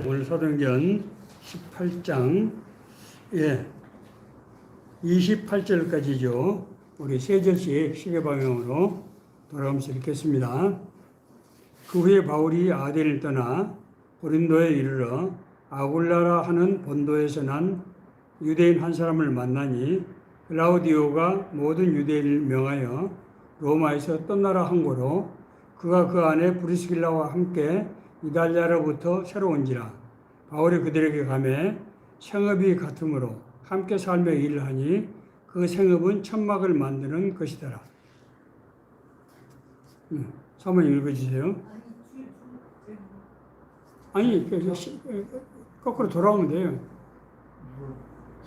오늘 사도행전 18장 28절까지죠. 우리 세 절씩 시계 방향으로 돌아가면서 읽겠습니다. 그 후에 바울이 아덴을 떠나 고린도에 이르러 아굴라라 하는 본도에서 난 유대인 한 사람을 만나니 클라우디오가 모든 유대인을 명하여 로마에서 떠나라 한 고로 그가 그 안에 브리스길라와 함께 이달리아로부터 새로 온지라. 바울이 그들에게 가매 생업이 같으므로 함께 살며 일을 하니 그 생업은 천막을 만드는 것이더라. 사모님 읽어주세요. 아니 거꾸로 돌아오면 돼요.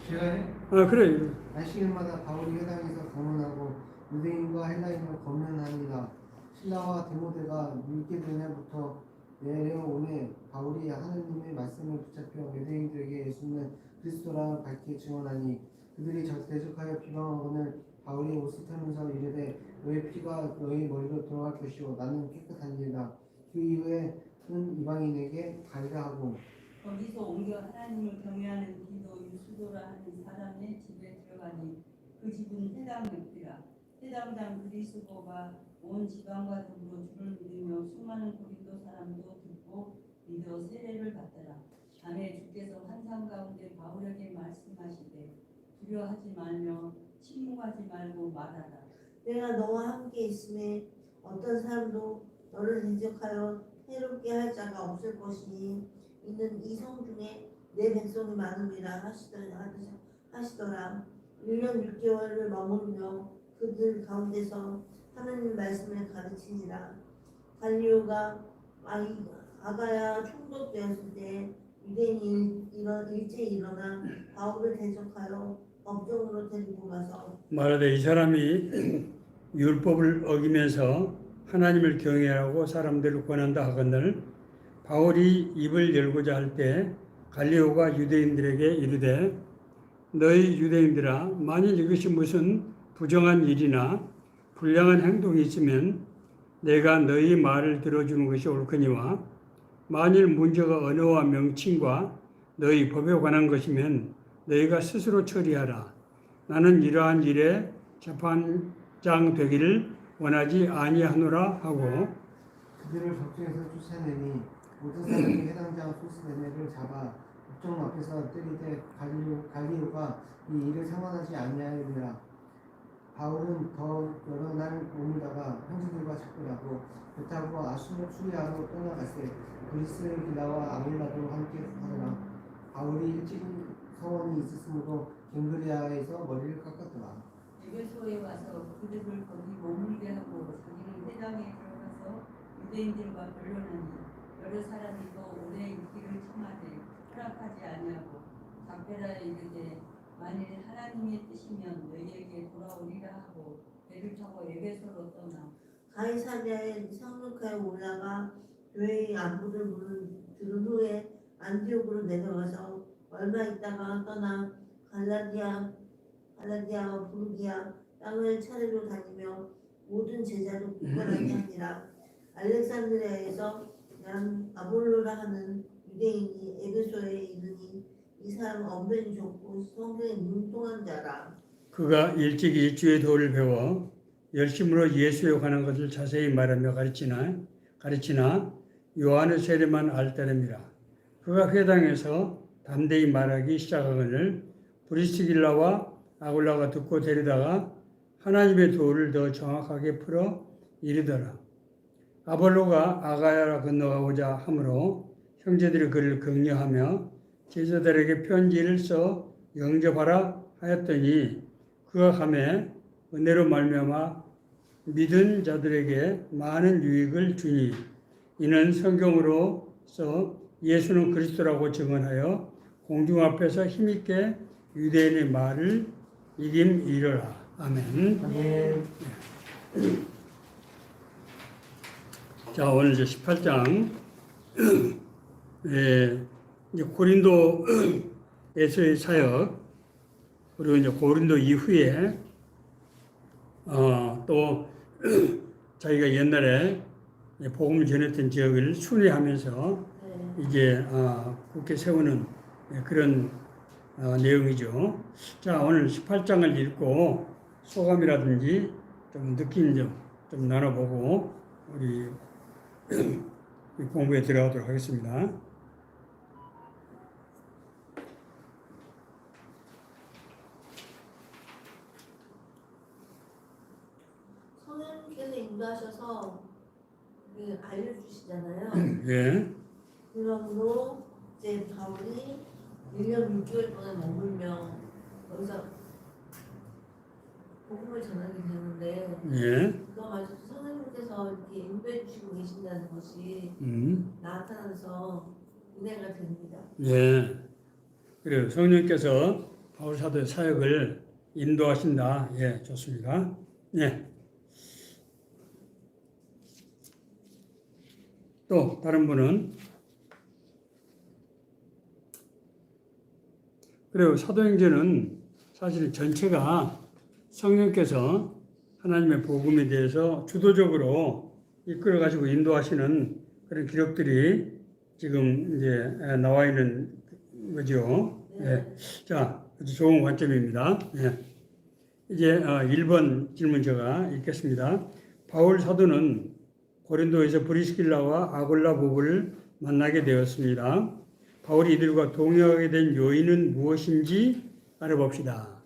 시간에? 그래. 안식일마다 바울이 회당에서 거문하고 유대인과 헬라인을 검문하니라. 실라와 디모데가 읽게 되냐부터 내려오매 바울이 하느님의 말씀을 붙잡혀 유대인들에게 예수는 그리스도라 밝게 증언하니 그들이 대적하여 비방하거늘 바울이 옷을 털면서 이르되 너희 피가 너희 머리로 들어갈 것이요 나는 깨끗하니이다. 그 이후에는 이방인에게 가리라 하고 거기서 옮겨 하나님을 경외하는 디도 유수도라 하는 사람의 집에 들어가니 그 집은 회당이었더라. 회당장 그리스도가 온 지방과 더불어 주를 믿으며 수많은 고린도 사람도 듣고 믿어 세례를 받더라. 밤에 주께서 환상 가운데 바울에게 말씀하시되 두려워하지 말며 침묵하지 말고 말하라. 내가 너와 함께 있음에 어떤 사람도 너를 대적하여 해롭게 할 자가 없을 것이니 이는 이 성 중에 내 백성이 많음이라 하시더라. 1년 6개월을 머무르며 그들 가운데서 하나님 말씀을 가르치니라. 갈리오가 아가야 총독되었을 때 유대인이 일제히 일어나 바울을 대적하여 법정으로 데리고 가서 말하되 이 사람이 율법을 어기면서 하나님을 경외하라고 사람들을 권한다 하거늘 바울이 입을 열고자 할 때 갈리오가 유대인들에게 이르되 너희 유대인들아 만일 이것이 무슨 부정한 일이나 불량한 행동이 있으면 내가 너희 말을 들어주는 것이 옳거니와 만일 문제가 언어와 명칭과 너희 법에 관한 것이면 너희가 스스로 처리하라. 나는 이러한 일에 재판장 되기를 원하지 아니하노라 하고 그들을 법정에서 쫓아내니 모든 사람이 해당장 소스네를 잡아 법정 앞에서 때리되 갈리오가 이 일을 상관하지 아니하였느라. 바울은 더 여러 날 머물다가 형제들과 작별하고 배 타고 아수리아로 떠나갔을 브리스길라와 아굴라도 함께 하더라. 바울이 일찍 서원이 있었으므로 갱그리아에서 머리를 깎았더라. 에베소에 와서 그들을 거기 머물게 하고 자기는 회당에 들어가서 유대인들과 변론하니 여러 사람이 더 오래 있기를 청하되 허락하지 아니하고 작별하여 이르되 만일 하나님의 뜻이면 너희에게 돌아오리라 하고 배를 타고 에베소로 떠나 가이사랴에 상륙하여 올라가 교회의 안부를 들은 후에 안디옥으로 내려가서 얼마 있다가 떠나 갈라디아와 부르기아 땅을 차례로 다니며 모든 제자를 굳건하게 하니라. 알렉산드리아에서 난 아볼로라 하는 유대인이 에베소에 이르니 이 사람은 언변이 좋고 성경에 능통한 자라. 그가 일찍 일주의 도를 배워 열심으로 예수에 관한 것을 자세히 말하며 가르치나 요한의 세례만 알 따름이라. 그가 회당에서 담대히 말하기 시작하거늘 브리스길라와 아굴라가 듣고 데리다가 하나님의 도를 더 정확하게 풀어 이르더라. 아볼로가 아가야라 건너가고자 하므로 형제들이 그를 격려하며 제자들에게 편지를 써 영접하라 하였더니 그가 가매 은혜로 말미암아 믿은 자들에게 많은 유익을 주니 이는 성경으로서 예수는 그리스도라고 증언하여 공중 앞에서 힘있게 유대인의 말을 이김이러라. 아멘. 아멘. 자, 오늘 이제 18장 이제 고린도에서의 사역 그리고 이제 고린도 이후에 또 자기가 옛날에 복음을 전했던 지역을 순회하면서 이제 국회 세우는 그런 내용이죠. 자, 오늘 18장을 읽고 소감이라든지 좀 느낀 점 좀 나눠보고 우리 공부에 들어가도록 하겠습니다. 성령님께서 인도하셔서 알려주시잖아요. 예, 그러므로 이제 바울이 1년 6개월 동안 머물며 거기서 복음을 전하게 되는데 예, 그거마저도 성령님께서 이렇게 인도해 주시고 계신다는 것이 나타나서 은혜가 됩니다. 예. 그래요. 성령께서 바울 사도의 사역을 인도하신다. 예, 좋습니다. 예. 또 다른 분은 그리고 사도행전은 사실 전체가 성령께서 하나님의 복음에 대해서 주도적으로 이끌어 가지고 인도하시는 그런 기록들이 지금 이제 나와 있는 거죠. 예. 자, 아주 좋은 관점입니다. 예. 이제 1번 질문 제가 읽겠습니다. 바울 사도는 고린도에서 브리스길라와 아굴라 부부를 만나게 되었습니다. 바울이 이들과 동행하게 된 요인은 무엇인지 알아봅시다.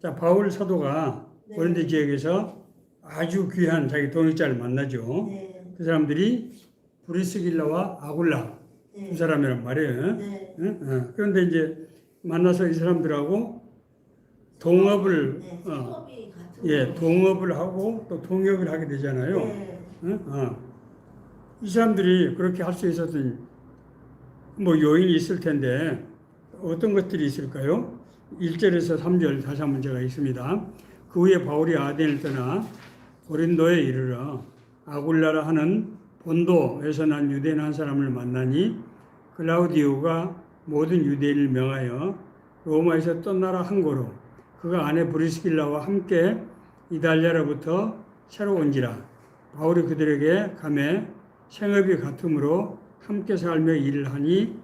자, 바울 사도가 고린도 지역에서 아주 귀한 자기 동역자를 만나죠. 그 사람들이 브리스길라와 아굴라 두 사람이란 말이에요. 그런데 이제 만나서 이 사람들하고 동업을 동업을 하고 또 동역을 하게 되잖아요. 이 사람들이 그렇게 할 수 있었던 뭐 요인이 있을 텐데 어떤 것들이 있을까요? 1절에서 3절 다시 한번 제가 읽습니다. 그 후에 바울이 아덴을 떠나 고린도에 이르러 아굴라라 하는 본도에서 난 유대인 한 사람을 만나니 클라우디오가 모든 유대인을 명하여 로마에서 떠나라 한 거로 그가 아내 브리스길라와 함께 이달리아로부터 새로 온지라 바울이 그들에게 가매 생업이 같으므로 함께 살며 일을 하니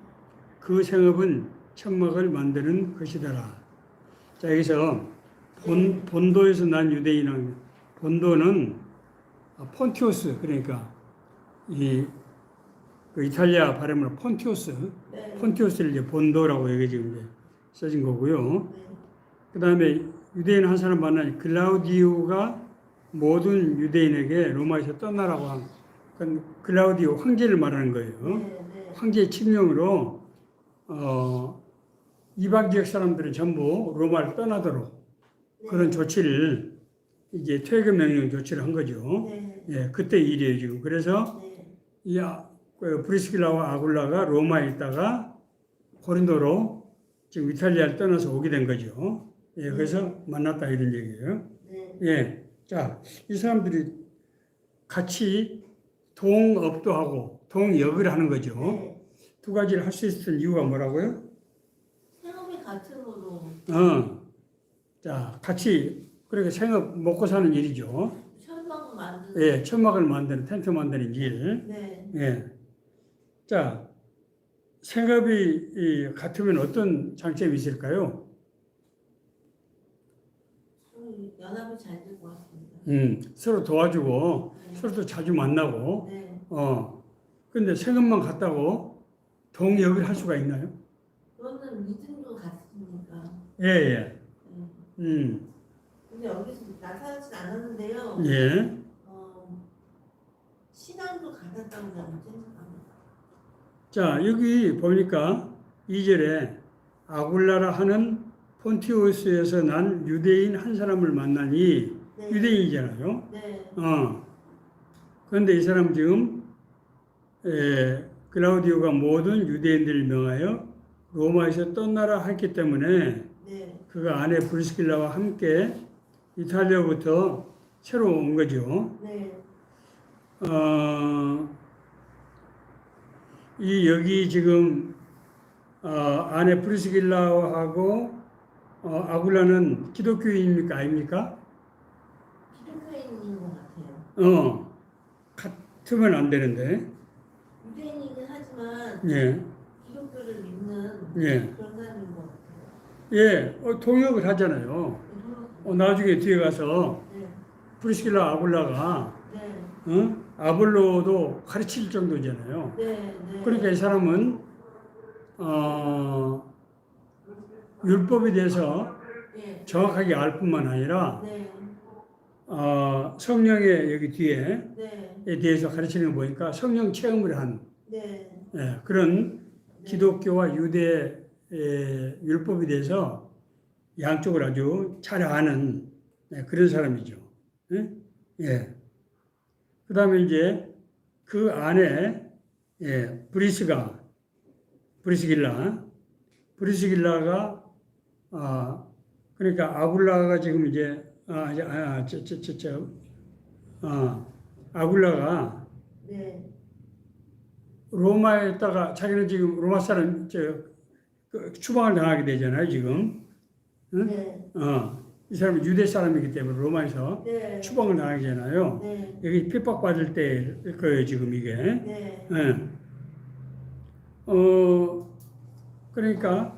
그 생업은 천막을 만드는 것이더라. 자, 여기서 본도에서 난 유대인은 본도는 폰티오스 그러니까 그 이탈리아 발음으로 폰티오스를 이제 본도라고 여기 지금 이제 써진 거고요. 그 다음에 유대인 한 사람 만나니 글라우디오가 모든 유대인에게 로마에서 떠나라고 한 글라우디오 황제를 말하는 거예요. 황제의 칙령으로 이방 지역 사람들은 전부 로마를 떠나도록 그런 조치를 이제 퇴거 명령 조치를 한 거죠. 예, 그때 일이에요 지금. 그래서 이 브리스길라와 아굴라가 로마에 있다가 고린도로 지금 이탈리아를 떠나서 오게 된 거죠. 예, 그래서 만났다 이런 얘기예요. 예, 자, 이 사람들이 같이 동업도 하고 동역을 하는 거죠. 두 가지를 할 수 있었던 이유가 뭐라고요? 생업이 같으므로. 자, 같이 그렇게 생업 먹고 사는 일이죠. 천막을 만드는. 예, 천막을 만드는 텐트 만드는 일. 예. 자, 생업이 같으면 어떤 장점이 있을까요? 연합이 잘 될 것 같습니다. 서로 도와주고 서로 또 자주 만나고. 근데 생업만 같다고 동역을 할 수가 있나요? 그거는 믿음도 같으니까. 예. 근데 여기서 나타나진 않았는데요. 예. 신앙도 같았다고 저는 생각합니다. 자, 여기 보니까 2절에 아굴라라 하는 폰티오스에서 난 유대인 한 사람을 만나니 유대인이잖아요. 그런데 이 사람 지금 클라우디오가 모든 유대인들을 명하여 로마에서 떠나라 했기 때문에 그가 아내 브리스길라와 함께 이탈리아부터 새로 온 거죠. 여기 지금 아내 브리스길라하고 아굴라는 기독교인입니까 아닙니까? 기독교인인 것 같아요. 같으면 안 되는데. 유대인이긴 하지만 하지만 예, 기독교를 믿는 예, 그런 사람인 것 같아요. 예, 동역을 하잖아요. 나중에 뒤에 가서 네, 프리스길라 아굴라가 네, 아볼로도 가르칠 정도잖아요. 네, 네. 그러니까 이 사람은 율법에 대해서 네, 정확하게 알 뿐만 아니라 네, 성령의 여기 뒤에에 네, 대해서 가르치는 거 보니까 성령 체험을 한 네, 그런 네. 기독교와 유대 율법에 대해서 양쪽을 아주 잘 아는 그런 사람이죠. 예? 예. 그 다음에 이제 그 안에 브리스길라가 그러니까 아굴라가 지금 이제 아굴라가 네, 로마에 있다가 자기는 지금 로마 사람 추방을 당하게 되잖아요 지금. 응? 네, 이 사람은 유대 사람이기 때문에 로마에서 네, 추방을 당하잖아요. 네, 여기 핍박받을 때 거예요 지금 이게. 네, 예. 그러니까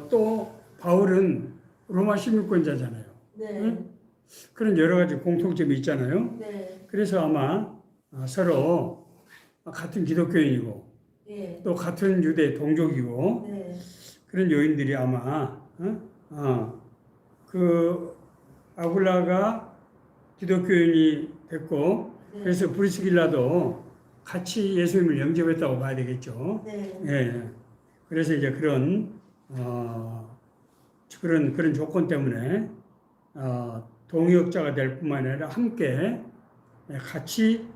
또 바울은 로마 시민권자잖아요. 네, 응? 그런 여러 가지 공통점이 있잖아요. 네, 그래서 아마 서로 같은 기독교인이고 네, 또 같은 유대 동족이고 네, 그런 요인들이 아마 그 아굴라가 기독교인이 됐고 그래서 브리스길라도 같이 예수님을 영접했다고 봐야 되겠죠. 네, 예. 그래서 이제 그런 조건 때문에 동역자가 될 뿐만 아니라 함께 같이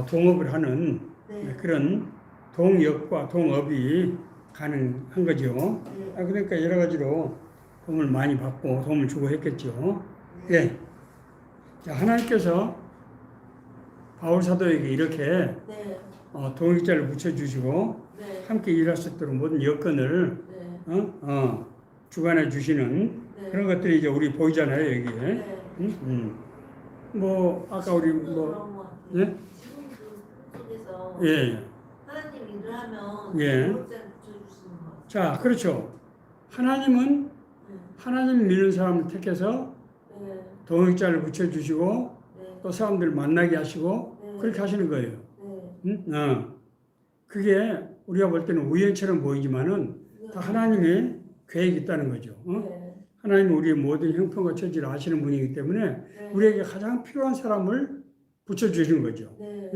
동업을 하는 네, 그런 동역과 동업이 가능한 거죠. 네, 그러니까 여러 가지로 도움을 많이 받고 도움을 주고 했겠죠. 네, 예. 자, 하나님께서 바울 사도에게 이렇게 네, 동역자를 붙여주시고 네, 함께 일할 수 있도록 모든 여건을 네, 주관해 주시는 네. 그런 것들이 이제 우리 보이잖아요 여기에. 네. 뭐 아까 우리 지금도 뭐 그런 것 같아요. 예? 지금도 속에서 예. 하나님 일을 하면 예. 동역자를 붙여주시는 것 같아요. 자, 그렇죠. 하나님은 네, 하나님 믿는 사람을 택해서 네, 동역자를 붙여주시고 네, 또 사람들 만나게 하시고 네. 그렇게 하시는 거예요. 네, 그게 우리가 볼 때는 우연처럼 보이지만은 다 하나님의 계획이 있다는 거죠. 네, 하나님은 우리의 모든 형편과 처지를 아시는 분이기 때문에 네, 우리에게 가장 필요한 사람을 붙여주시는 거죠. 네,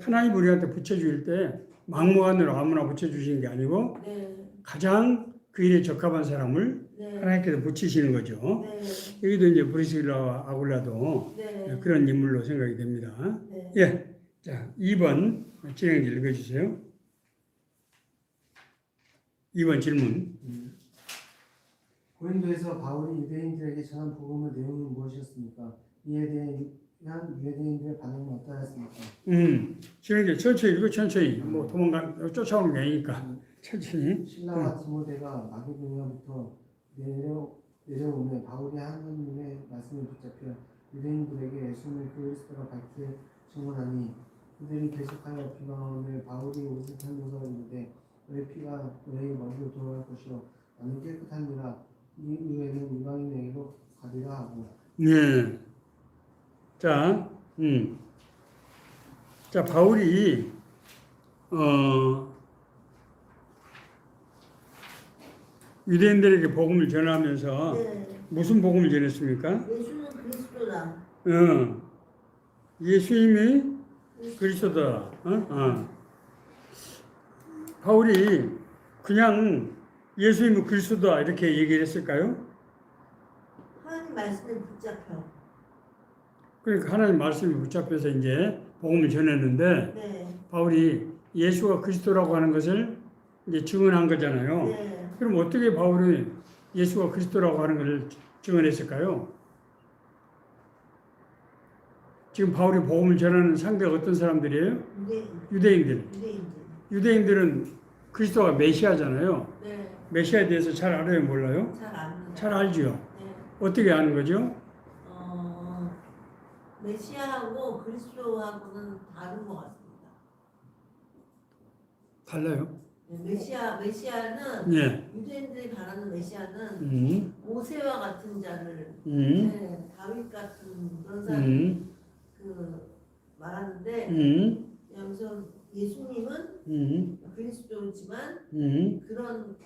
하나님 우리한테 붙여줄 때 막무가내로 아무나 붙여주시는 게 아니고 네, 가장 그 일에 적합한 사람을 네, 하나님께서 붙이시는 거죠. 네, 여기도 이제 브리스길라와 아굴라도 네, 그런 인물로 생각이 됩니다. 네. 예. 자, 2번 진행 읽어주세요. 2번 질문. 고린도에서 바울이 유대인들에게 전한 복음의 내용은 무엇이었습니까? 이에 대한 유대인들의 반응은 어떠했습니까? 지금 이제 천천히 읽고 천천히 뭐 쫓아오는 게 아니니까 천천히. 신라와 디모데가 마게도니아부터 내려오며 바울이 하나님의 말씀에 붙잡혀 유대인들에게 예수님을 그리스도라 밝히 증언하니 그들이 계속하여 비방하며 바울이 옷을 탈모서 이르되 너의 피가 너에게 먼저 돌아갈 것이요 나는 깨끗하니라 이 이후에는 이방인에게로 가리라 하고. 네. 자, 자 바울이 유대인들에게 복음을 전하면서 네. 무슨 복음을 전했습니까? 예수는 그리스도다. 예수님이 그리스도다. 바울이 그냥 예수님이 그리스도다 이렇게 얘기를 했을까요? 하나님 말씀에 붙잡혀. 그러니까 하나님 말씀이 붙잡혀서 이제 복음을 전했는데 네, 바울이 예수가 그리스도라고 하는 것을 이제 증언한 거잖아요. 네. 그럼 어떻게 바울이 예수가 그리스도라고 하는 것을 증언했을까요? 지금 바울이 복음을 전하는 상대가 어떤 사람들이에요? 유대인들. 유대인들은 그리스도가 메시아잖아요. 네, 메시아에 대해서 잘 알아요, 몰라요? 잘 압니다. 잘 알죠. 네. 어떻게 아는 거죠? 메시아하고 그리스도하고는 다른 것 같습니다. 달라요. 메시아는 예. 유대인들이 바라는 메시아는 모세와 같은 자를 다윗 같은 그런 사람을 말하는데 여기서 예수님은 그리스도지만 그런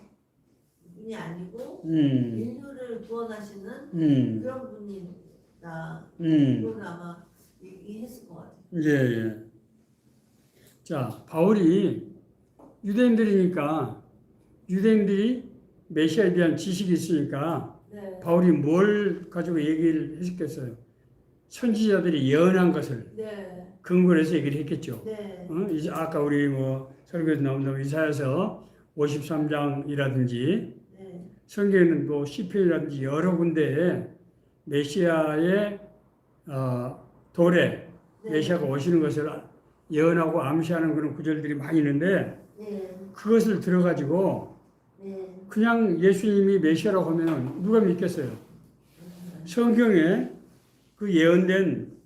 분이 아니고 인류를 구원하시는 그런 분이다. 그걸 아마 얘기했을 것 같아요. 예, 예. 자, 바울이 유대인들이니까 유대인들이 메시아에 대한 지식이 있으니까 네. 바울이 뭘 가지고 얘기를 했겠어요? 선지자들이 예언한 것을 네. 근거로 해서 얘기를 했겠죠. 네. 이제 아까 우리 뭐 설교에서 나온다고 이사야서 53장이라든지 네. 성경에는 뭐 시편이라든지 여러 군데에 메시아의 도래, 네. 메시아가 오시는 것을 예언하고 암시하는 그런 구절들이 많이 있는데 네. 그것을 들어가지고 네. 그냥 예수님이 메시아라고 하면 누가 믿겠어요? 성경에 그 예언된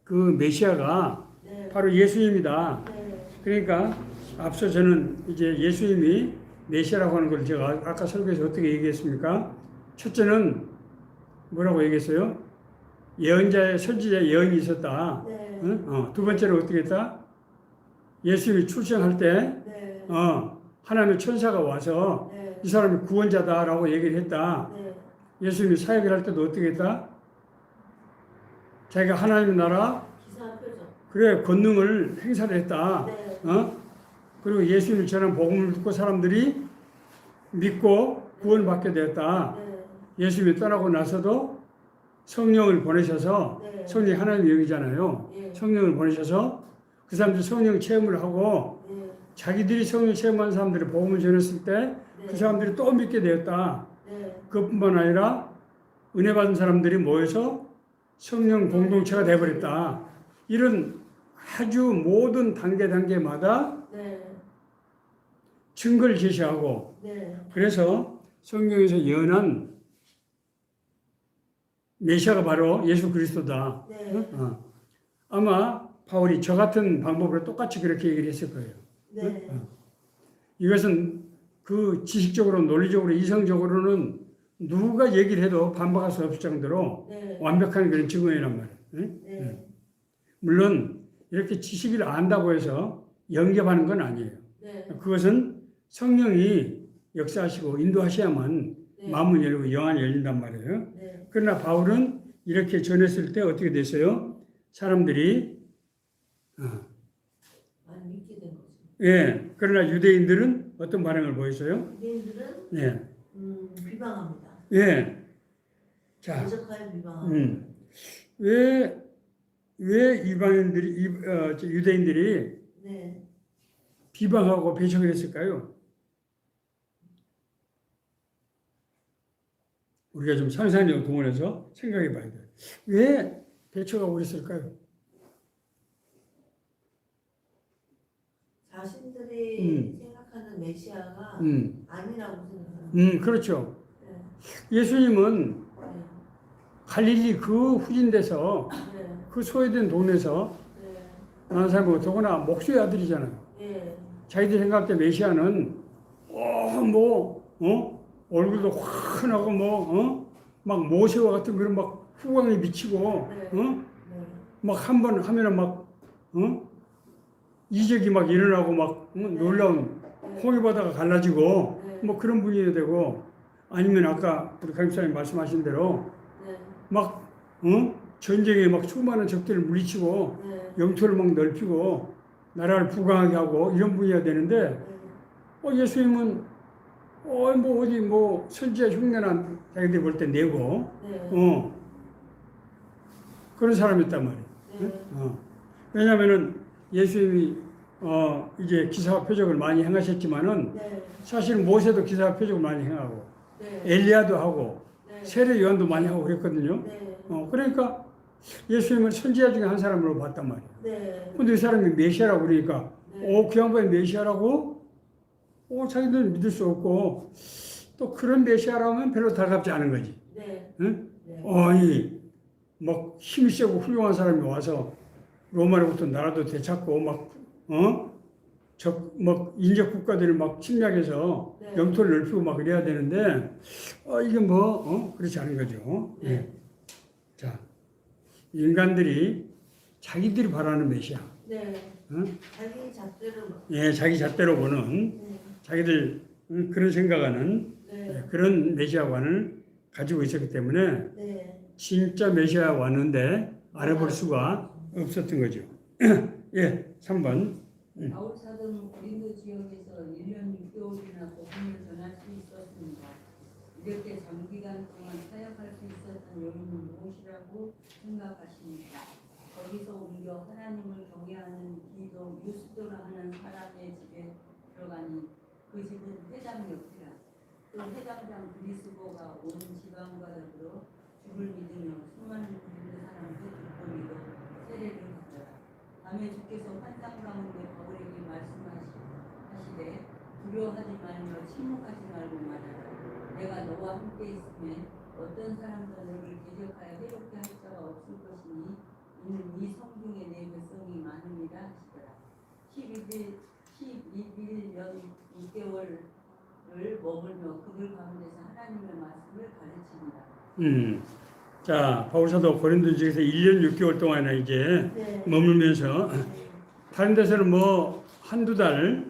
그 메시아가 네. 바로 예수님이다. 네. 그러니까 앞서 저는 이제 예수님이 메시아라고 하는 걸 제가 아까 설교에서 어떻게 얘기했습니까? 첫째는 뭐라고 얘기했어요? 예언자의 선지자의 예언이 있었다. 네. 응? 두 번째로 어떻게 했다? 예수님이 출생할 때 네. 하나님의 천사가 와서 네. 이 사람이 구원자다라고 얘기를 했다. 네. 예수님이 사역을 할 때도 어떻게 했다? 자기가 하나님의 나라 기사 표정. 그래 권능을 행사를 했다. 네. 그리고 예수님을 전한 복음을 듣고 사람들이 믿고 구원받게 되었다. 네. 예수님이 떠나고 나서도 성령을 보내셔서 네. 성령이 하나님의 영이잖아요. 네. 성령을 보내셔서 그 사람들이 성령 체험을 하고 네. 자기들이 성령 체험한 사람들이 복음을 전했을 때 그 네. 사람들이 또 믿게 되었다. 네. 그뿐만 아니라 은혜 받은 사람들이 모여서 성령 공동체가 되어버렸다. 이런 아주 모든 단계마다 네. 증거를 제시하고 네. 그래서 성경에서 예언한 메시아가 바로 예수 그리스도다. 네. 아마 바울이 저 같은 방법으로 똑같이 그렇게 얘기를 했을 거예요. 네. 이것은 그 지식적으로 논리적으로 이성적으로는 누가 얘기를 해도 반박할 수 없을 정도로 네. 완벽한 그런 증거이란 말이에요. 네. 물론 이렇게 지식을 안다고 해서 영접하는 건 아니에요. 네. 그것은 성령이 역사하시고 인도하셔야만 네. 마음을 열고 영안이 열린단 말이에요. 네. 그러나 바울은 이렇게 전했을 때 어떻게 됐어요? 사람들이 많이 믿게 된 거죠. 예. 그러나 유대인들은 어떤 반응을 보였어요? 유대인들은 예. 비방합니다. 예. 자, 대적하여 비방합니다. 왜 이방인들이 유대인들이 네. 비방하고 배척을 했을까요? 우리가 좀 상상력을 동원해서 생각해 봐야 돼요. 왜 배척하고 그랬을까요? 자신들이 생각하는 메시아가 아니라고 생각합니다. 그렇죠. 네. 예수님은 네. 갈릴리 그 후진대서 네. 그 소외된 동네에서 네. 나는 사람은 더구나 목수의 아들이잖아요. 네. 자기들 생각할 때 메시아는 얼굴도 환하고 막 모세와 같은 그런 막 후광이 미치고 네. 막 한 번 하면은 막 이적이 막 일어나고 막 놀라운 홍해바다가 갈라지고 네. 뭐 그런 분이 되고 아니면 아까 우리 강사님 말씀하신 대로 네. 막 전쟁에 막 수많은 적들을 물리치고 네. 영토를 막 넓히고 나라를 부강하게 하고 이런 분이어야 되는데 예수님은 어디 선지자 흉내나 자기들이 볼 때 내고 네. 그런 사람이었단 말이에요. 네. 왜냐하면은 예수님이 이제 기사와 표적을 많이 행하셨지만은 네. 사실 모세도 기사와 표적을 많이 행하고 네. 엘리야도 하고 네. 세례 요한도 많이 하고 그랬거든요. 네. 그러니까 예수님을 선지자 중에 한 사람으로 봤단 말이에요. 네. 근데 이 사람이 메시아라고 그러니까 네. 그 양반이 메시아라고? 자기들은 믿을 수 없고 또 그런 메시아라면 별로 달갑지 않은 거지. 네. 응? 네. 아니 막 힘이 세고 훌륭한 사람이 와서 로마로부터 나라도 되찾고 막 뭐 인접 국가들을 막 침략해서 네. 영토를 넓히고 막 그래야 되는데 이게 뭐 그렇지 않은 거죠. 네. 예. 자, 인간들이 자기들이 바라는 메시아, 네. 응? 자기 잣대로. 예, 자기 잣대로 보는 네. 자기들 그런 생각하는 네. 그런 메시아관을 가지고 있었기 때문에 네. 진짜 메시아 왔는데 알아볼 수가 없었던 거죠. 예, 3번. 바울 사도는 고린도 지역에서 1년 6개월이나 복음을 전할 수 있었습니다. 이렇게 장기간 동안 사역할 수 있었던 요인은 무엇이라고 생각하십니까? 거기서 옮겨 하나님을 경외하는 기도 유스도라 하는 사람의 집에 들어가니 그 집은 회당 옆이라. 그 회당장 브리스고가 온 지방과 더불어 주를 믿으며 수많은 고린도 사람들 듣고 믿어 세례를 받더라. 다음에 주께서 환상 가운데 바울에게 말씀하시되 두려워하지 말며 침묵하지 말고 말하라. 내가 너와 함께 있으면 어떤 사람도 너를 대적하여 해롭게 할 자가 없을 것이니 이는 이 성중에 내 백성이 많음이라 하시더라. 12년 6개월을 머물며 그들 가운데서 하나님의 말씀을 가르칩니다. 자, 바울사도 고린도 지역에서 1년 6개월 동안이나 이제 네. 머물면서 다른 데서는 뭐 한두 달,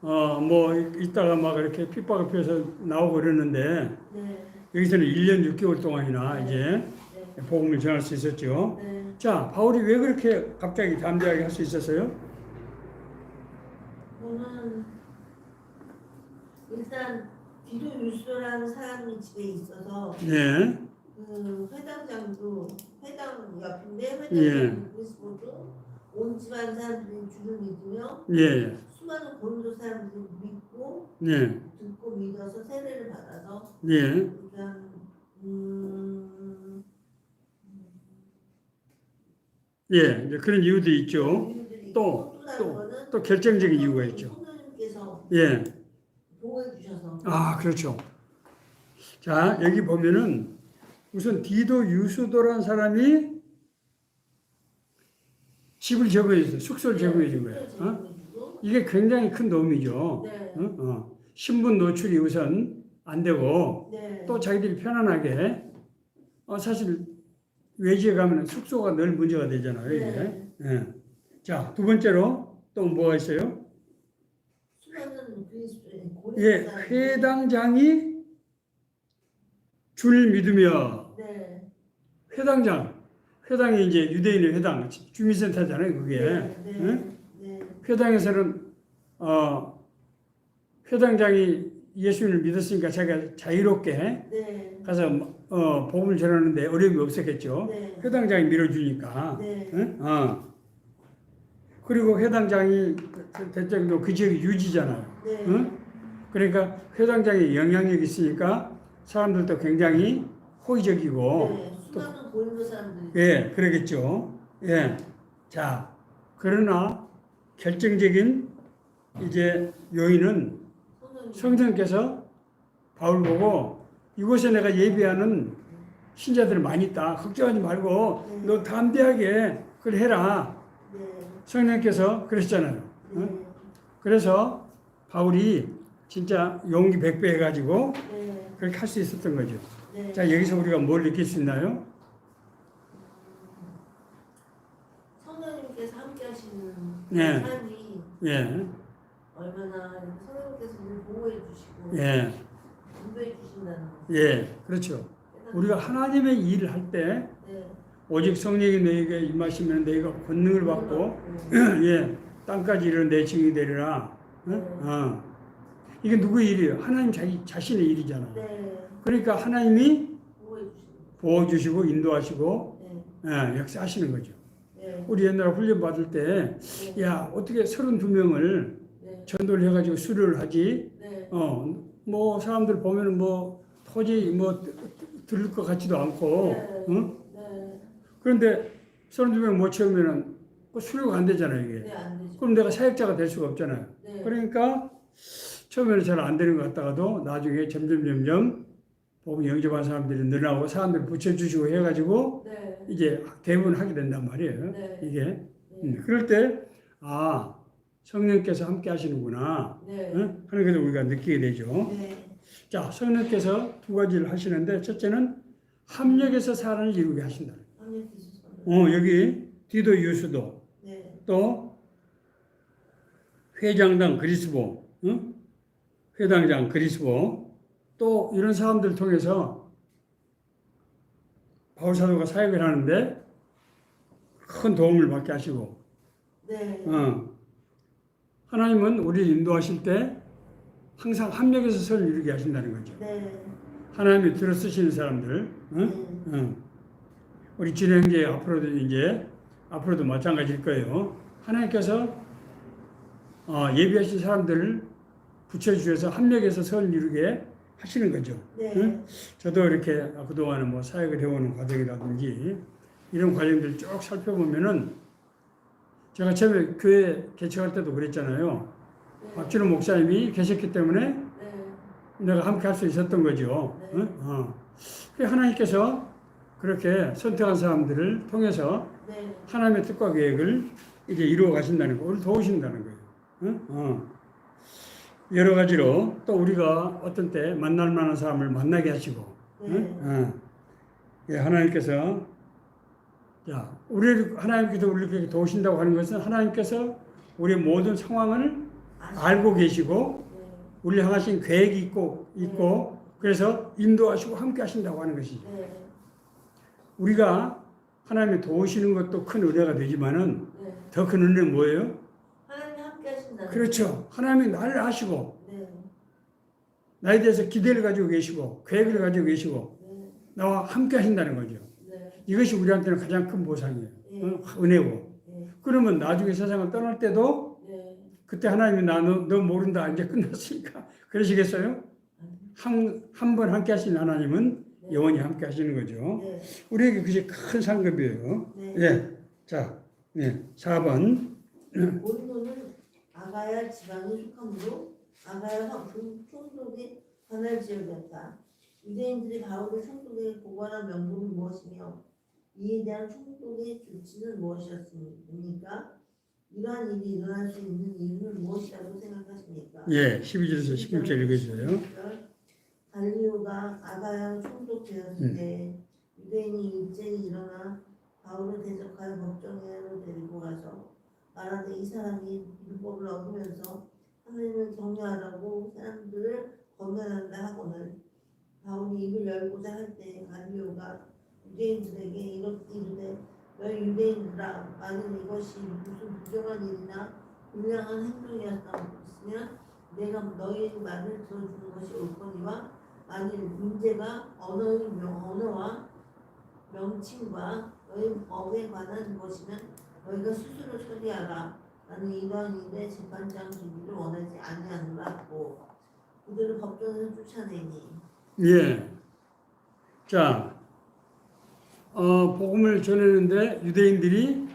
뭐 있다가 막 이렇게 핍박을 피해서 나오고 그러는데 네. 여기서는 1년 6개월 동안이나 네. 이제 네. 복음을 전할 수 있었죠. 네. 자, 바울이 왜 그렇게 갑자기 담대하게 할 수 있었어요? 저는 일단 디도 유스라는 사람이 집에 있어서 예, 그 회당장도 회당 옆인데 예. 회당장 그리스도도 온 집안 사람들이 주를 믿으며 예, 수많은 고린도 사람들이 믿고 예, 듣고 믿어서 세례를 받아서 예, 그러니까 예, 이제 그런 이유도 있죠. 이유들이 또, 있고 다른 거는 또 결정적인 이유가 있죠. 성령님께서 예, 보호해 주셔서 그렇죠. 자, 여기 보면은 우선 디도 유스도라는 사람이 집을 제공해 줬어요. 숙소를 제공해 준 거예요. 이게 굉장히 큰 도움이죠. 네. 신분 노출이 우선 안 되고 네. 또 자기들이 편안하게 사실 외지에 가면 숙소가 늘 문제가 되잖아요. 이게. 네. 예. 자, 두 번째로 또 뭐가 있어요? 수많은 그리스도의 예, 회당장이 줄 믿으며 회당이 이제 유대인의 회당 주민센터잖아요. 그게. 네. 네. 응? 네. 회당에서는 회당장이 예수님을 믿었으니까 자기가 자유롭게 네. 가서 복음을 전하는데 어려움이 없었겠죠. 네. 회당장이 밀어주니까. 네. 응? 그리고 회당장이 대체로 그 지역이 유지잖아요. 네. 응? 그러니까 회당장이 영향력이 있으니까 사람들도 굉장히 호의적이고 네. 수많은 고린도 사람들이 예, 그러겠죠. 예. 자, 그러나 결정적인 이제 요인은 성령께서 바울 보고 이곳에 내가 예비하는 신자들이 많이 있다. 걱정하지 말고 너 담대하게 그걸 해라. 네. 성령께서 그러셨잖아요. 응? 그래서 바울이 진짜 용기 100배 해가지고 네. 그렇게 할 수 있었던 거죠. 네. 자, 여기서 우리가 뭘 느낄 수 있나요? 성령님께서 함께 하시는 네. 삶이 예, 얼마나 성령님께서 우리를 보호해 주시고 예, 인도해 주신다는 거. 예, 그렇죠. 우리가 하나님의 일을 할 때 네. 오직 성령이 너에게 임하시면 너희가 권능을 받고 예, 땅까지 이르는 내 증인이 되리라. 이게 누구의 일이에요? 하나님 자신의 일이잖아요. 네. 그러니까 하나님이 보호해 주시고. 보호 주시고 인도하시고 네. 역사하시는 거죠. 네. 우리 옛날에 훈련 받을 때 네. 야, 어떻게 32명을 네. 전도를 해가지고 수료를 하지? 네. 뭐 사람들 보면은 뭐 토지 뭐 들을 것 같지도 않고, 네. 응? 네. 그런데 32명 못 채우면은 그 수료가 안 되잖아요, 이게. 네. 안 되죠. 그럼 내가 사역자가 될 수가 없잖아요. 네. 그러니까 처음에는 잘 안 되는 것 같다가도 나중에 점점 복음 영접한 사람들이 늘어나고 사람들 붙여주시고 해가지고 네. 이제 대부분 하게 된단 말이에요. 네. 이게. 네. 그럴 때, 성령께서 함께 하시는구나. 네. 응? 하는 것을 우리가 느끼게 되죠. 네. 자, 성령께서 두 가지를 하시는데 첫째는 합력해서 사람을 이루게 하신다. 여기 디도 유수도 네. 또 회장당 그리스보, 응? 회당장 그리스보 또 이런 사람들을 통해서 바울 사도가 사역을 하는데 큰 도움을 받게 하시고 네. 하나님은 우리를 인도하실 때 항상 합력해서 선을 이루게 하신다는 거죠. 네. 하나님이 들어 쓰시는 사람들, 우리 진혜 형제 앞으로도 마찬가지일 거예요. 하나님께서 예비하신 사람들을 붙여주셔서 합력해서 선을 이루게 하시는 거죠. 네. 응? 저도 이렇게 그동안 뭐 사역을 해오는 과정이라든지 이런 과정들을 쭉 살펴보면은 제가 처음에 교회 개척할 때도 그랬잖아요. 박진호 목사님이 계셨기 때문에 네. 내가 함께 할 수 있었던 거죠. 네. 그래서 하나님께서 그렇게 선택한 사람들을 통해서 네. 하나님의 뜻과 계획을 이제 이루어 가신다는 거, 우리를 도우신다는 거예요. 여러 가지로 또 우리가 어떤 때 만날 만한 사람을 만나게 하시고, 예, 하나님께서 하나님께서 우리를 도우신다고 하는 것은 하나님께서 우리의 모든 상황을 알고 계시고 우리를 향하신 계획이 있고 그래서 인도하시고 함께 하신다고 하는 것이죠. 네. 우리가 하나님이 도우시는 것도 큰 은혜가 되지만은 네. 더 큰 은혜는 뭐예요? 하나님이 함께 하신다. 그렇죠. 하나님이 나를 아시고 네. 나에 대해서 기대를 가지고 계시고 계획을 가지고 계시고 네. 나와 함께 하신다는 거죠. 네. 이것이 우리한테는 가장 큰 보상이에요. 네. 은혜고. 네. 그러면 나중에 세상을 떠날 때도 네. 그때 하나님이 너 모른다 이제 끝났으니까 그러시겠어요? 한 번 함께 하신 하나님은 네. 영원히 함께 하시는 거죠. 네. 우리에게 그것이 큰 상급이에요. 네. 예. 자, 4번. 고린도는 아가야 지방에 속하므로 아가야와 그 총독의 관할 지역이었다. 유대인들이 바울의 총독의 고관한 명분은 무엇이며 이에 대한 총독의 조치는 무엇이었습니까? 이러한 일이 일어날 수 있는 이유는 무엇이라고 생각하십니까? 예, 12절에서 16절 읽어주세요. 갈리오가 아가야 총독 되었을 때 유대인이 일제히 일어나 바울을 대적하여 법정으로 데리고 가서 말하되 이 사람이 율법을 어기면서 하나님을 경외하라고 사람들을 권면한다 하고는 바울이 입을 열고자 할 때 갈리오가 유대인들에게 이르되 너희 유대인들아 만일 이것이 무슨 부정한 일이나 불량한 행동이었으면 내가 너희의 말을 들어주는 것이 옳거니와 만일 문제가 언어와 명칭과 너희 법에 관한 것이면 너희가 스스로 처리하라. 나는 이러한 일에 재판장 주기를 원하지 아니하노라 하고 그들을 법정에서 쫓아내니. 예. 자, 복음을 전했는데 유대인들이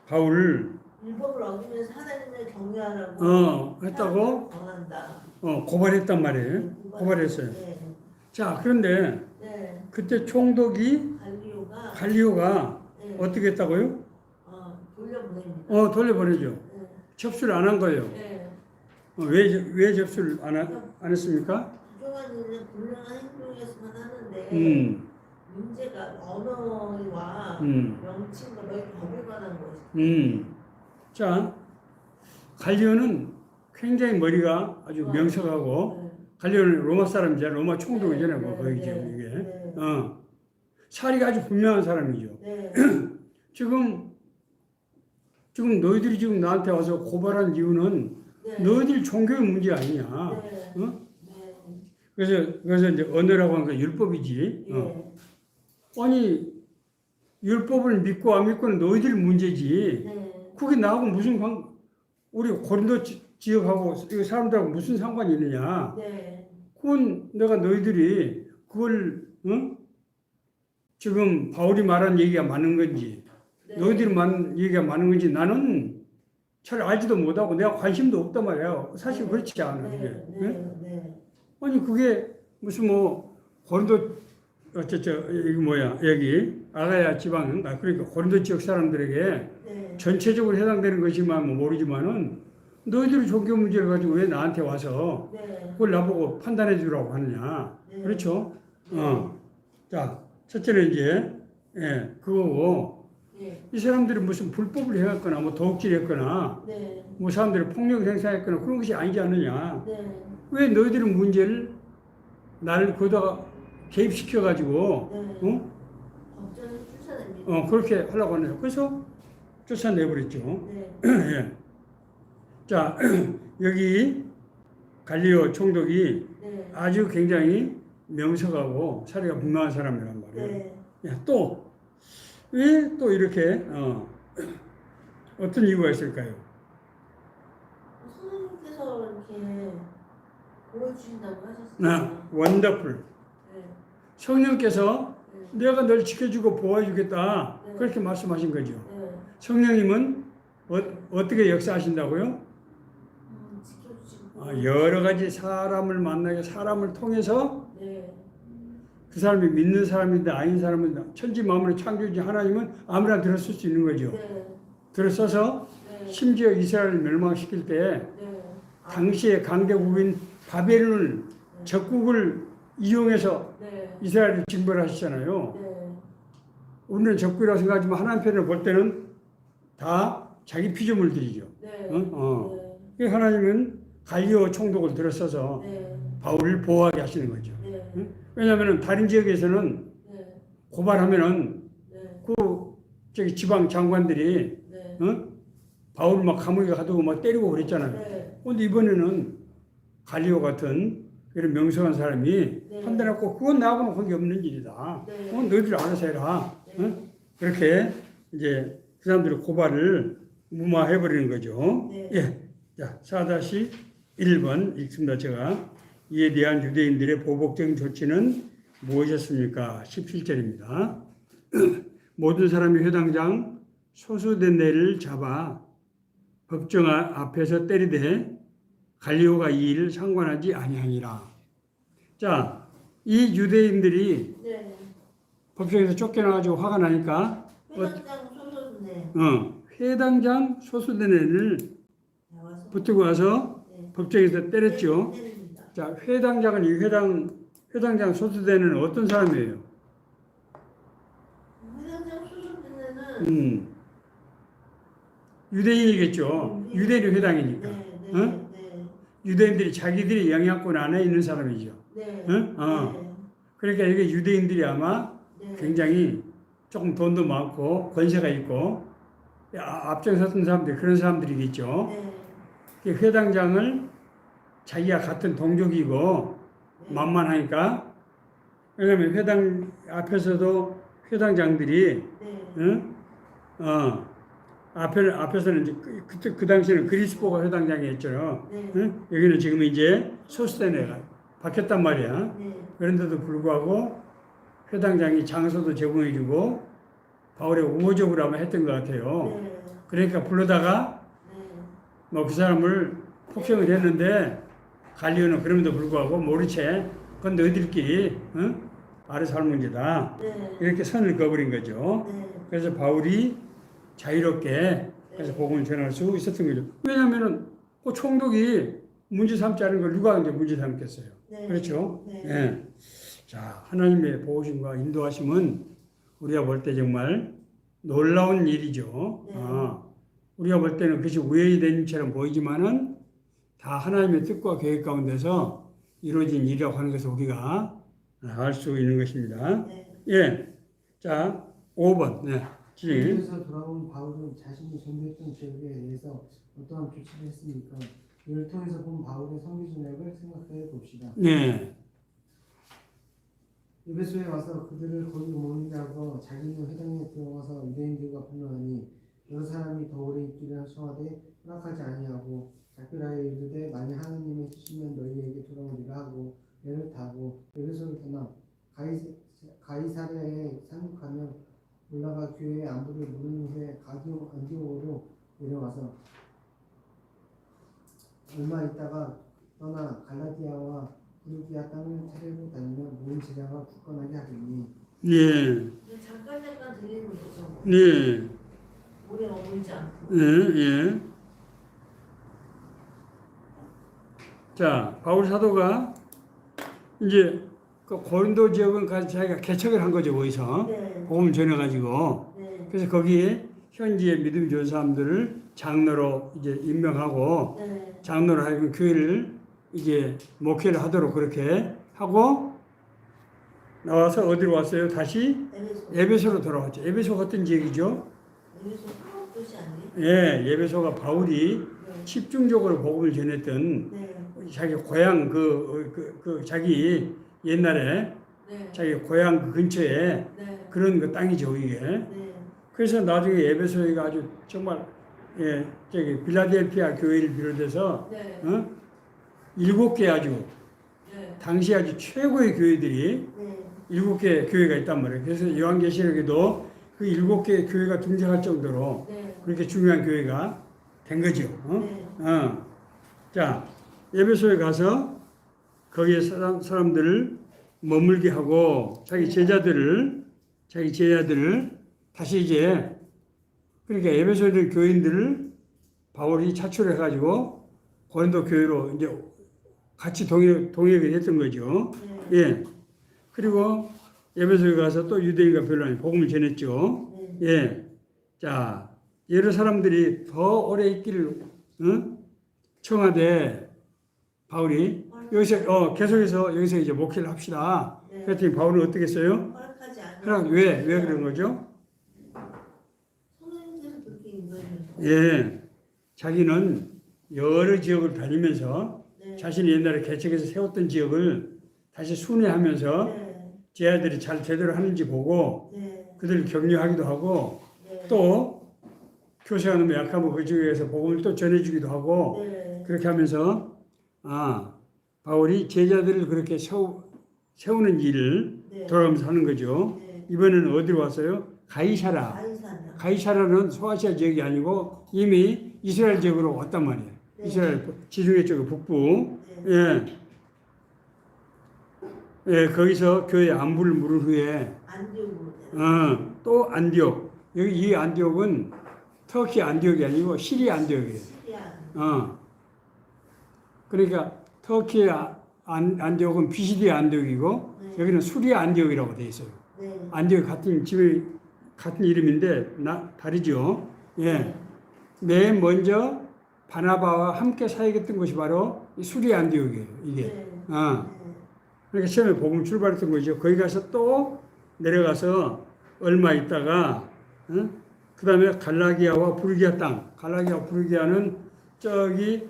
바울을 율법을 어기면서 하나님을 경외하라고 했다고 원한다. 고발했단 말이에요. 고발했어요. 네. 자, 그런데 네. 그때 총독이 갈리오가 네. 어떻게 했다고요? 돌려보냅니다. 돌려보내죠. 네. 접수를 안 한 거예요. 네. 왜 접수를 안 했습니까? 부정한 일은 불량한 행동이었으면 하는데 문제가 언어와 명칭과 너희 법에 관한 것이. 자, 갈리오는 굉장히 머리가 아주 명석하고 네. 갈리오는 로마 사람이잖아요. 로마 총독이잖아요. 네, 거기죠. 네, 이게. 네. 사리가 아주 분명한 사람이죠. 네. 지금 너희들이 지금 나한테 와서 고발한 이유는 네. 너희들 종교의 문제 아니냐. 네. 어? 네. 그래서 이제 언어라고 하는 건 율법이지. 예. 아니 율법을 믿고 안 믿고는 너희들 문제지. 네. 그게 나하고 무슨 우리 고린도 지역하고 이 사람들하고 무슨 상관이 있느냐. 네. 그건 내가 너희들이 그걸 지금 바울이 말한 얘기가 맞는 건지 네. 너희들이 말한 얘기가 맞는 건지 나는 잘 알지도 못하고 내가 관심도 없단 말이야. 사실 그렇지 않아. 네. 그게. 네. 응? 네. 아니 그게 무슨 고린도 여기 아가야 지방 그러니까 고린도 지역 사람들에게 네. 전체적으로 해당되는 것이만 뭐 모르지만은 너희들이 종교 문제를 가지고 왜 나한테 와서 네. 그걸 나보고 판단해 주라고 하느냐. 네. 그렇죠? 네. 자, 첫째는 이제 그거고 네. 이 사람들이 무슨 불법을 해왔거나 뭐 도둑질했거나 네. 뭐 사람들이 폭력을 행사했거나 그런 것이 아니지 않느냐. 네. 왜 너희들은 문제를 나를 거기다가 개입시켜 가지고 네. 법정에 쫓아냅니다. 그렇게 하려고 하네요. 그래서 쫓아내버렸죠. 네. 예. 자, 여기 갈리오 총독이 네. 아주 굉장히 명석하고 사리가 분명한 사람이란 말이에요. 네. 야, 왜 또 이렇게 어떤 이유가 있을까요? 선생님께서 이렇게 보여주신다고 하셨어요. 원더풀. 네. 성령께서 네. 내가 널 지켜주고 보호해주겠다. 네. 그렇게 말씀하신 거죠. 네. 성령님은 어떻게 역사하신다고요? 지켜주시고. 여러 가지 사람을 만나게 사람을 통해서 네. 그 사람이 믿는 사람인데 아닌 사람은 천지 만물의 창조주 하나님은 아무나 들었을 수 있는 거죠. 네. 들어서서 네. 심지어 이스라엘을 멸망시킬 때 네. 당시의 강대국인 바벨론을 적국을 이용해서 네. 이스라엘을 징벌하시잖아요. 네. 우리는 적국이라고 생각하지만 하나님 편을 볼 때는 다 자기 피조물들이죠. 네. 그 하나님은 갈리오 총독을 들어서서 네. 바울을 보호하게 하시는 거죠. 네. 왜냐하면 다른 지역에서는 네. 고발하면은 네. 저기 지방 장관들이 네. 바울 막 감옥에 가두고 막 때리고 그랬잖아요. 네. 그런데 이번에는 갈리오 같은 이런 명성한 사람이 네. 판단했고 그건 나하고는 관계 없는 일이다. 네. 그건 너희들 알아서 해라. 네. 그렇게 이제 그 사람들의 고발을 무마해버리는 거죠. 네. 예. 자, 4-1번 읽습니다. 제가. 이에 대한 유대인들의 보복적인 조치는 무엇이었습니까? 17절입니다. 모든 사람이 회당장 소수된 애를 잡아 법정 앞에서 때리되 갈리오가 이 일을 상관하지 아니하니라. 자, 이 유대인들이 네. 법정에서 쫓겨나가지고 화가 나니까 회당장 소소네. 회당장 소수된 애를 나와서. 붙들고 와서 네. 법정에서 때렸죠. 때립니다. 자, 회당장은 이 회당장 소수되는 어떤 사람이에요? 회당장 소소네는 유대인이겠죠. 유대인이 회당이니까. 네. 네. 응? 네. 유대인들이 자기들이 영향권 안에 있는 사람이죠. 네. 응? 네. 그러니까 이게 유대인들이 아마 네. 굉장히 조금 돈도 많고 권세가 있고 앞장섰던 사람들이 그런 사람들이겠죠. 네. 그 회당장을 자기가 같은 동족이고 네. 만만하니까 왜냐하면 회당 앞에서도 회당장들이 네. 앞에서는 이제 그 당시에는 그리스포가 회당장이었죠. 네. 여기는 지금 이제 소스테네가 바뀌었단 말이야. 네. 그런데도 불구하고 회당장이 장소도 제공해주고 바울의 우호적으로 아마 했던 것 같아요. 네. 그러니까 불러다가 네. 뭐 그 사람을 폭행을 했는데 갈리오는 그럼에도 불구하고 모른 채 그건 너희들끼리 알아서 할 문제다. 네. 이렇게 선을 그어버린 거죠. 네. 그래서 바울이 자유롭게 그래서 복음을 전할 수 있었던 거죠. 왜냐하면은 그 총독이 문제 삼지 않은 걸 누가 이제 문제 삼겠어요. 네. 그렇죠? 네. 예. 자, 하나님의 보호심과 인도하심은 우리가 볼 때 정말 놀라운 일이죠. 네. 우리가 볼 때는 그것이 우연이 된 일처럼 보이지만은 다 하나님의 뜻과 계획 가운데서 이루어진 일이라고 하는 것을 우리가 알 수 있는 것입니다. 네. 예. 자, 5번. 네. 진행. 그래서 돌아온 바울은 자신이 전도했던 지역에 대해서 어떠한 조치를 했습니까? 이를 통해서 본 바울의 선교 전략을 생각해 봅시다. 네. 에베소에 와서 그들을 거기 모이게 하고 자기는 회당에 들어가서 유대인들과 분노하니 여러 사람이 더 오래 있기를 청하되 허락하지 아니하고 작별하여 이르되 만일 하나님의 뜻이면 너희에게 돌아오리라 하고 배를 타고 에베소를 떠나 가이사랴에 상륙하며 올라가 교회의 안부를 물은 후에 안디옥으로 내려와서 얼마 있다가 떠나 갈라디아와 부르기아 땅을 차례로 다니며 모인 제자가 굳건하게 하더니 네. 잠깐 들리는 거죠. 네. 오래 머물지 않고. 예. 자, 바울 사도가 이제 그 고린도 지역은 가서 자기가 개척을 한 거죠, 거기서. 네. 복음을 전해가지고. 네. 그래서 거기에 현지의 믿음 좋은 사람들을 장로로 이제 임명하고 네. 장로로 하여금 교회를 이제 목회를 하도록 그렇게 하고 나와서 어디로 왔어요? 다시 에베소. 에베소로 돌아왔죠. 에베소가 어떤 지역이죠? 에베소 뜻이 아니에요? 예, 에베소가 바울이 네. 집중적으로 복음을 전했던 네. 자기 고향 자기 옛날에 네. 자기 고향 그 근처에 네. 그런 그 땅이죠, 이게. 네. 그래서 나중에 에베소가 아주 정말 빌라델피아 교회를 비롯해서 네. 7개 아주 네. 당시 아주 최고의 교회들이 네. 7개 교회가 있단 말이에요. 그래서 요한계시록에도 그 7개의 교회가 등장할 정도로 네. 그렇게 중요한 교회가 된 거죠. 네. 자, 에베소에 가서 거기에 사람들을 머물게 하고 자기 제자들을 다시 이제 그러니까 에베소에 있는 교인들을 바울이 차출해 가지고 고린도 교회로 이제 같이 동역을 했던 거죠. 네. 예. 그리고 에베소에 가서 또 유대인과 별로 복음을 전했죠. 네. 예. 자, 여러 사람들이 더 오래 있기를 청하되 바울이 여기서 계속해서 여기서 이제 목회를 합시다. 네. 그랬더니 바울은 어떻게 했어요? 허락하지 않아요. 그럼 왜 그런 거죠? 성령님께서 그렇게 인도해요. 예. 자기는 여러 지역을 다니면서 네. 자신이 옛날에 개척해서 세웠던 지역을 다시 순회하면서 네. 제 아들이 잘 제대로 하는지 보고 네. 그들을 격려하기도 하고 네. 또 교세가 너무 약하면 그 지역에서 복음을 또 전해주기도 하고 네. 그렇게 하면서 바울이 제자들을 그렇게 세우는 일을 네. 돌아가면서 하는 거죠. 네. 이번에는 어디로 왔어요? 가이사라. 가이사라. 가이사라는 소아시아 지역이 아니고 이미 이스라엘 지역으로 왔단 말이에요. 네. 이스라엘 지중해 쪽 북부. 네. 예. 예, 거기서 교회 안부를 물은 후에 안디옥으로. 또 안디옥. 여기 이 안디옥은 터키 안디옥이 아니고 시리아 안디옥이에요. 시리아. 그러니까 터키의 안디옥은 비시디아 안디옥이고 네. 여기는 수리아 안디옥이라고 돼 있어요. 네. 안디옥 같은 이름인데 다르죠. 예. 네. 맨 먼저 바나바와 함께 사역했던 곳이 바로 이 수리아 안디옥이에요. 이게. 네. 그러니까 처음에 복음 출발했던 거죠. 거기 가서 또 내려가서 얼마 있다가 그 다음에 갈라기아와 부르기아 땅. 갈라기아와 부르기아는 저기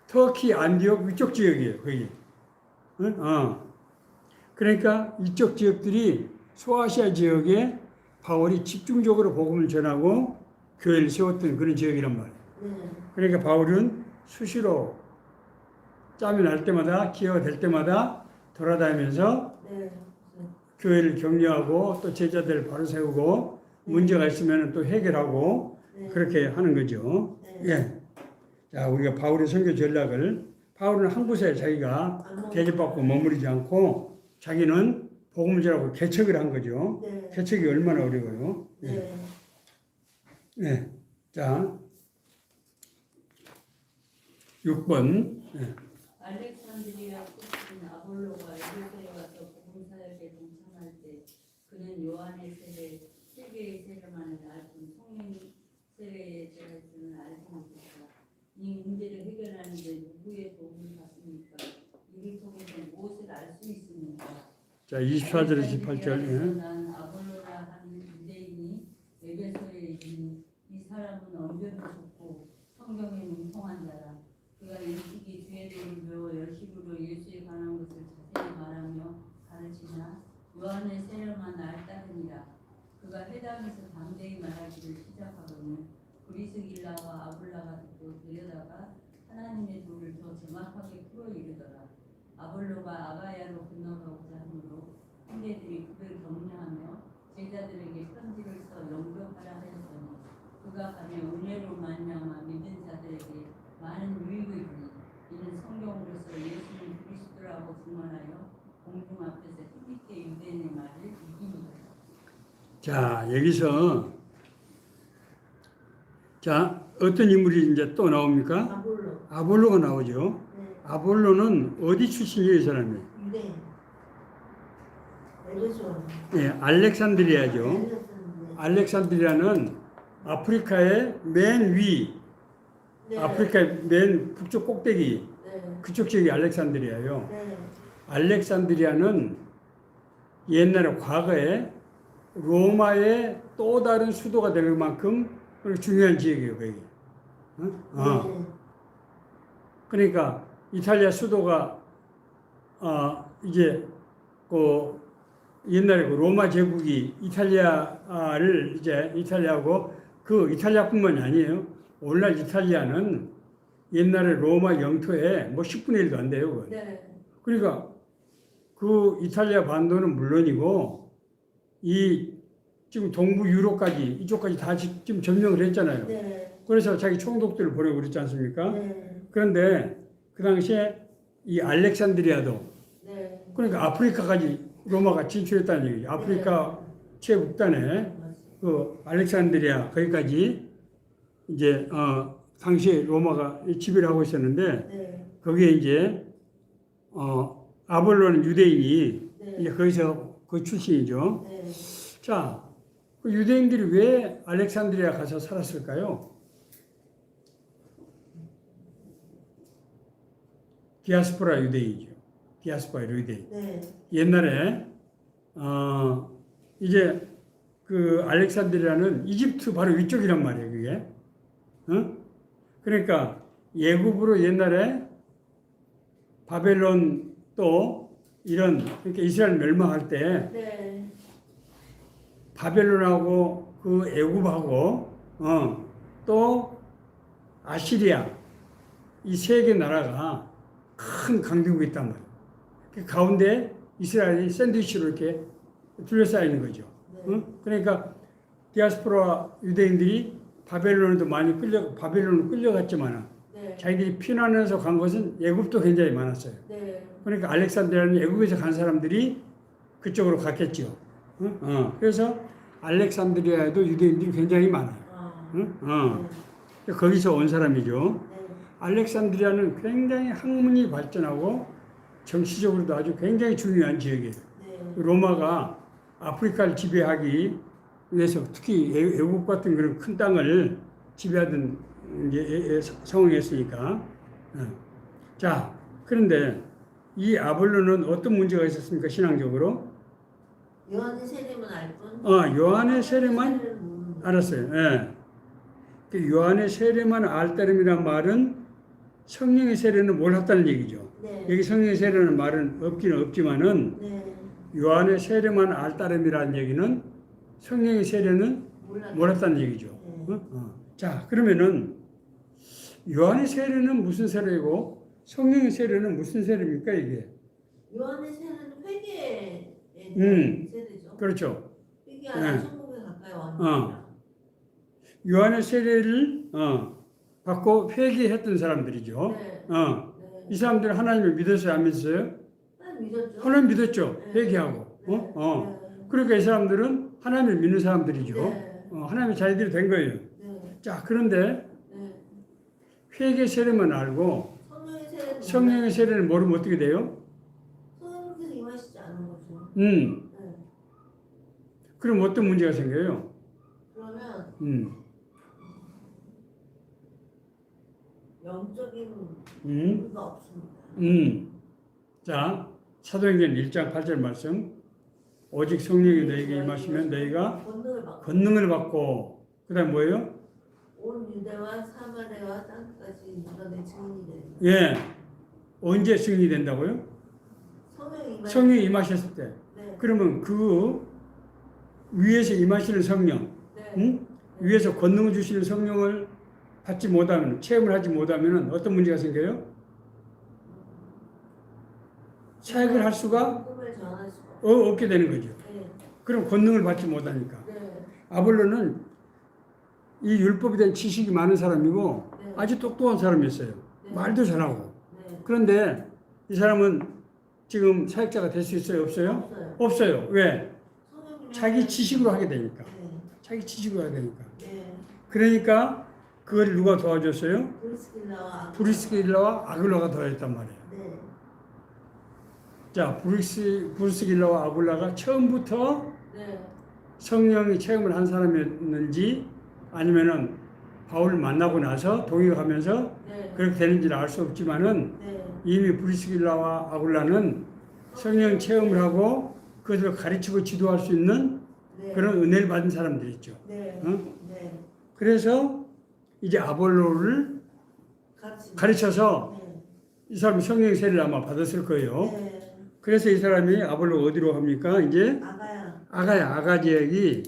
터키 안디옥 위쪽 지역이에요. 거기. 그러니까 이쪽 지역들이 소아시아 지역에 바울이 집중적으로 복음을 전하고 교회를 세웠던 그런 지역이란 말이에요. 네. 그러니까 바울은 수시로 짬이 날 때마다 기회가 될 때마다 돌아다니면서 네. 교회를 격려하고 또 제자들을 바로 세우고 문제가 있으면 또 해결하고 네. 그렇게 하는 거죠. 네. 예. 자, 우리가 바울의 선교 전략을 바울은 한 곳에 자기가 대접받고 머무르지 않고 자기는 복음을 전하고 개척을 한 거죠. 네. 개척이 얼마나 어려워요. 네. 예. 자, 6번. 예. 알렉산드리아 출신 아볼로가 에베소에 와서 복음 사역에 동참할 때 그는 요한의 세례, 세계의 세례만을 알고 성령 세례에 대해서는 알지 못했다. 이 문제를 해결하는데 누구의 도움을 받습니까? 이를 통해서 무엇을 알 수 있습니까? 자, 24절에서 18절. 예. 난 아볼로라 하는 유대인이 에베소에 있는 이 사람은 언변이 좋고 성경에 뭉통한 자라. 그가 일찍이 주의 배워 열심으로 예수에 관한 것을 자세히 말하며 가르치나 요한의 세례만 알따르니라. 그가 회당에서 담대히 말하기를 시작하거든 브리스길라와 아볼라가 듣고 데려다가 하나님의 도를 더 정확하게 풀어 이르더라. 아볼로가 아가야로 건너가고자 하므로 형제들이 그를 격려하며 제자들에게 편지를 써 영접하라 하였더니 그가 가며 은혜로 말미암아 믿은 자들에게 많은 유익을 주니 이는 성경으로서 예수는 그리스도라고 증언하여 공중 앞에서 힘있게 유대인의 말을 이깁니다. 자, 여기서 자, 어떤 인물이 이제 또 나옵니까? 아볼로. 아볼로가 나오죠. 네. 아볼로는 어디 출신이에요, 이 사람이? 유대인. 에베소. 예, 알렉산드리아죠. 알렉산드리아. 알렉산드리아는 아프리카의 맨 위, 네. 아프리카의 맨 북쪽 꼭대기, 네. 그쪽 지역이 알렉산드리아예요. 네. 알렉산드리아는 옛날에 과거에 로마의 또 다른 수도가 될 만큼 중요한 지역이에요, 거기. 네. 그러니까 이탈리아 수도가 이제 그 옛날에 그 로마 제국이 이탈리아를 이제 이탈리아고 그 이탈리아뿐만이 아니에요. 오늘날 이탈리아는 옛날에 로마 영토의 뭐 10분의 1도 안 돼요. 그건. 네. 그러니까 그 이탈리아 반도는 물론이고 이 지금 동부 유럽까지 이쪽까지 다 지금 점령을 했잖아요. 네. 그래서 자기 총독들을 보내고 그랬지 않습니까? 네. 그런데 그 당시에 이 알렉산드리아도 네. 그러니까 아프리카까지 로마가 진출했다는 얘기죠. 아프리카 최북단에 그 알렉산드리아 거기까지 이제 당시에 로마가 지배를 하고 있었는데 네. 거기에 이제 아볼로는 유대인이 네. 이제 거기서 그 출신이죠. 네. 자, 그 유대인들이 왜 알렉산드리아 가서 살았을까요? 디아스포라 유대인이죠. 디아스포라 유대인. 네. 옛날에 이제 그 알렉산드리아는 이집트 바로 위쪽이란 말이에요, 그게. 그러니까 예굽으로 옛날에 바벨론 또 이런 그러니까 이스라엘 멸망할 때 네. 바벨론하고 그 애굽하고 또 아시리아 이 세 개 나라가 큰 강대국이 있단 말이에요. 그 가운데 이스라엘이 샌드위치로 이렇게 둘러싸여 있는 거죠. 네. 그러니까 디아스포라 유대인들이 바벨론에도 많이 바벨론으로 끌려갔지만 네. 자기들이 피난해서 간 것은 애굽도 굉장히 많았어요. 네. 그러니까 알렉산드리아는 애굽에서 간 사람들이 그쪽으로 갔겠죠. 그래서 알렉산드리아에도 유대인들이 굉장히 많아요. 거기서 온 사람이죠. 네. 알렉산드리아는 굉장히 학문이 발전하고 정치적으로도 아주 굉장히 중요한 지역이에요. 네. 로마가 아프리카를 지배하기 위해서 특히 애국 같은 그런 큰 땅을 지배하던 상황이었으니까. 자, 그런데 이 아볼로는 어떤 문제가 있었습니까? 신앙적으로? 요한의 세례만 알 뿐. 요한의 세례만 알았어요. 예. 그 요한의 세례만 알 따름이란 말은 성령의 세례는 몰랐다는 얘기죠. 네. 여기 성령의 세례는 말은 없기는 없지만은 네. 요한의 세례만 알 따름이라는 얘기는 성령의 세례는 몰랐다는 얘기죠. 네. 자, 그러면은 요한의 세례는 무슨 세례고 성령의 세례는 무슨 세례입니까, 이게? 요한의 세례는 회개에 음. 세례죠. 그렇죠. 회개하다 네. 천국에 가까이 왔습니다. 요한의 세례를 받고 회개했던 사람들이죠. 네. 이 네. 사람들은 하나님을 믿었어요, 안 믿었어요? 하나님 믿었죠. 하나님 믿었죠. 네. 회개하고. 네. 네. 그러니까 이 사람들은 하나님을 믿는 사람들이죠. 네. 하나님의 자녀들이 된 거예요. 네. 자, 그런데 네. 회개 세례만 알고 성령의 세례는 성령의 세례를 모르면 어떻게 돼요? 성령께서 임하시지 않은 거죠. 네. 네. 그럼 어떤 문제가 생겨요? 그러면 영적인 음. 의미가 없습니다. 자, 사도행전 1장 8절 말씀. 오직 성령이 너에게 임하시면 너희가 권능을 받고 그다음 뭐예요? 온 유대와 사마리아와 땅까지 누가 내 증인이 되리라. 예. 언제 승인이 된다고요? 성령이 임하셨을 때. 네. 그러면 그 위에서 임하시는 성령, 네. 위에서 권능을 주시는 성령을 받지 못하면, 체험을 하지 못하면 어떤 문제가 생겨요? 사역을 할 수가 꿈을 전할 수가 없게 되는 거죠. 네. 그럼 권능을 받지 못하니까. 네. 아볼로는 이 율법에 대한 지식이 많은 사람이고 네. 아주 똑똑한 사람이었어요. 네. 말도 잘하고. 네. 그런데 이 사람은 지금 사역자가 될 수 있어요? 없어요? 없어요. 없어요. 왜? 성령님이 자기 지식으로 하게 되니까. 네. 자기 지식으로 하게 되니까. 네. 그러니까 그걸 누가 도와줬어요? 브리스길라와 브리스길라와 아굴라가 도와줬단 말이에요. 네. 자, 브리스길라와 아굴라가 처음부터 네. 성령의 체험을 한 사람이었는지 아니면은 바울을 만나고 나서 동역하면서 네. 그렇게 되는지는 알 수 없지만은 네. 이미 브리스길라와 아굴라는 성령 체험을 하고 그것을 가르치고 지도할 수 있는 네. 그런 은혜를 받은 사람들이죠. 네. 어? 네. 그래서 이제 아볼로를 가르쳐서 네. 이 사람이 성령 세례를 아마 받았을 거예요. 네. 그래서 이 사람이 아볼로 어디로 합니까? 이제 아가야. 아가 지역이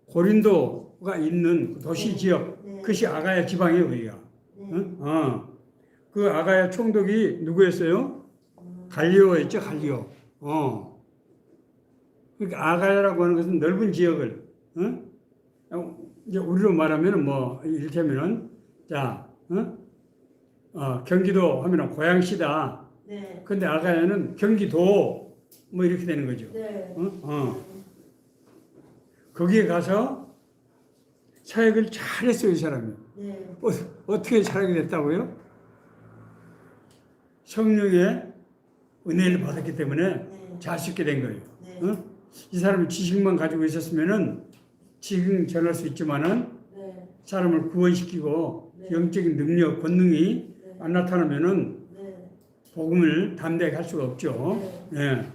고린도가 있는 도시 네. 지역, 네. 그것이 아가야 지방이에요, 여기가. 네. 어? 그 아가야 총독이 누구였어요? 갈리오였죠, 갈리오. 그러니까 아가야라고 하는 것은 넓은 지역을, 이제 우리로 말하면은 뭐 이를테면은 자, 경기도 하면은 고양시다. 네. 근데 아가야는 경기도 뭐 이렇게 되는 거죠. 네. 거기에 가서 사역을 잘했어요, 이 사람이. 네. 어떻게 잘하게 됐다고요? 성령의 은혜를 받았기 때문에 네. 잘 쓰게 된 거예요. 네. 이 사람이 지식만 가지고 있었으면은 지금 전할 수 있지만은 네. 사람을 구원시키고 네. 영적인 능력, 권능이 네. 안 나타나면은 네. 복음을 담대하게 할 수가 없죠. 예.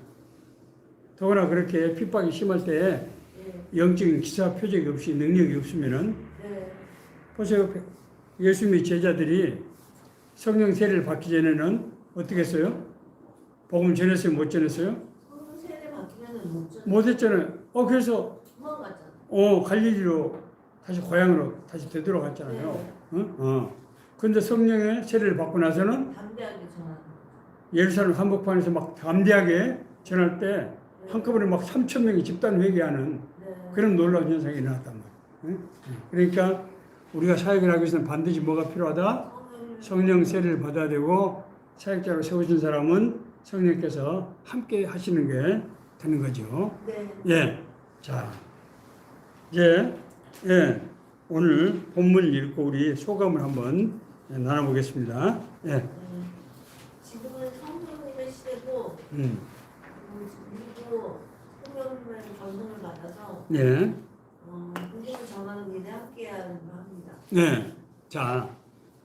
더구나 그렇게 핍박이 심할 때 네. 영적인 기사 표적이 없이 능력이 없으면은 네. 보세요. 예수님의 제자들이 성령 세례를 받기 전에는 어떻게 했어요? 복음 전했어요? 못 전했어요? 성령 세례 받기면은 못 전. 못 했잖아요. 그래서 도망갔잖아. 갈릴리로 다시 고향으로 다시 되돌아갔잖아요. 그런데 성령의 세례를 받고 나서는 담대하게 전하는. 예루살렘 한복판에서 막 담대하게 전할 때 한꺼번에 막 3천 명이 집단 회개하는 네. 그런 놀라운 현상이 일어났단 말이에요. 그러니까 우리가 사역을 하기 위해서는 반드시 뭐가 필요하다? 성령 세례를 받아야 되고 사역자로 세우신 사람은 성령께서 함께 하시는 게 되는 거죠. 네. 예. 자, 이제 오늘 본문을 읽고 우리 소감을 한번 나눠보겠습니다. 예. 지금은 성령님의 시대고 우리도 성령님의 전송을 받아서 예. 복음을 전하는 일에 함께해야 합니다. 네. 자,